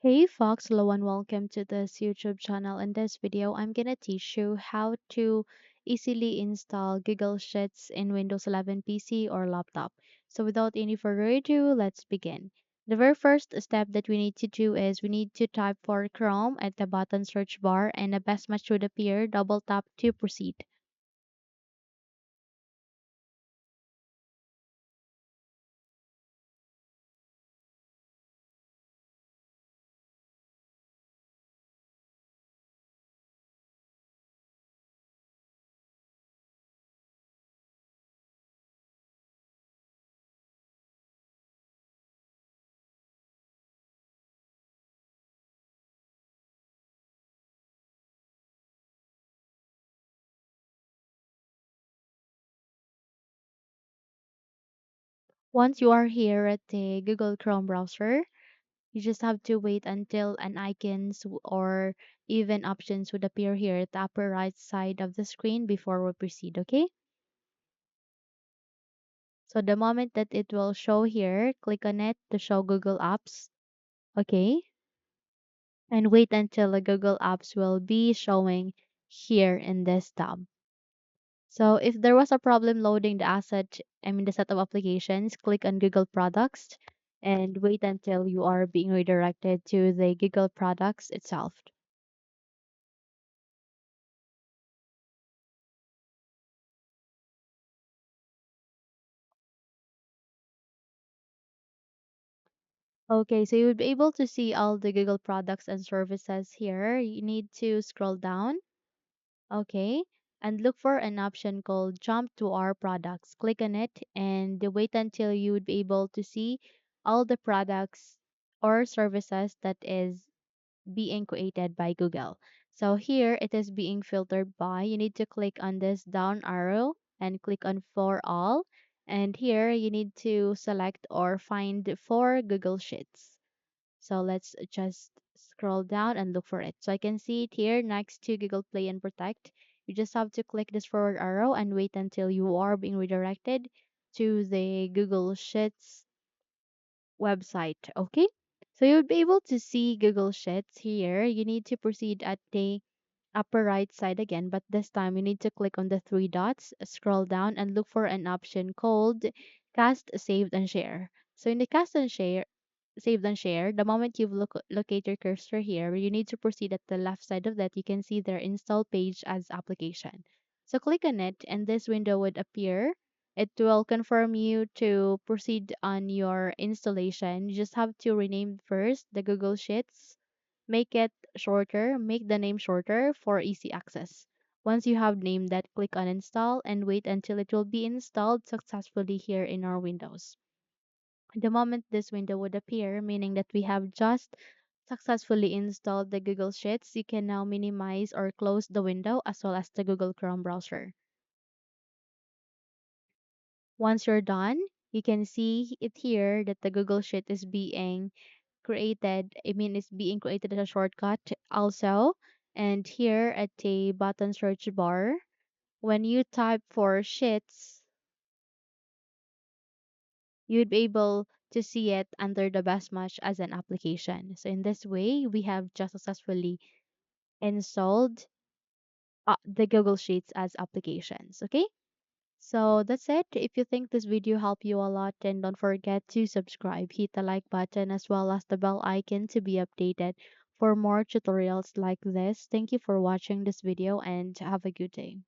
Hey Fox, hello and welcome to this YouTube channel. In this video, I'm gonna teach you how to easily install Google Sheets in Windows 11 PC or laptop. So without any further ado, let's begin. The very first step that we need to do is we need to type for Chrome at the bottom search bar and a best match should appear. Double tap to proceed. Once you are here at the Google Chrome browser, you just have to wait until an or even options would appear here at the upper right side of the screen before we proceed, okay? So the moment that it will show here, click on it to show Google Apps, okay? And wait until the Google Apps will be showing here in this tab. So if there was a problem loading the set of applications, click on Google Products and wait until you are being redirected to the Google Products itself. Okay, so you would be able to see all the Google products and services here. You need to scroll down, okay, and look for an option called Jump to Our Products. Click on it and wait until you would be able to see all the products or services that is being created by Google. So here it is being filtered by. You need to click on this down arrow and click on For All. And here you need to select or find for Google Sheets. So let's just scroll down and look for it. So I can see it here next to Google Play and Protect. You just have to click this forward arrow and wait until you are being redirected to the Google Sheets website. Okay. So you'll be able to see Google Sheets here. You need to proceed at the upper right side again, but this time you need to click on the three dots, scroll down, and look for an option called Cast, Saved, and Share. So in the Cast and Share, Saved and Share, the moment you've locate your cursor here, you need to proceed at the left side of that. You can see their install page as application. So click on it, and this window would appear. It will confirm you to proceed on your installation. You just have to rename first the Google Sheets, make the name shorter for easy access. Once you have named that, click on install and wait until it will be installed successfully here in our Windows. The moment this window would appear, meaning that we have just successfully installed the Google Sheets, you can now minimize or close the window as well as the Google Chrome browser. Once you're done, you can see it here that the Google Sheet is being created. It's being created as a shortcut also. And here at the button search bar, when you type for Sheets, you'd be able to see it under the best match as an application. So in this way, we have just successfully installed the Google Sheets as applications. Okay. So that's it. If you think this video helped you a lot, then don't forget to subscribe, hit the like button as well as the bell icon to be updated for more tutorials like this. Thank you for watching this video and have a good day.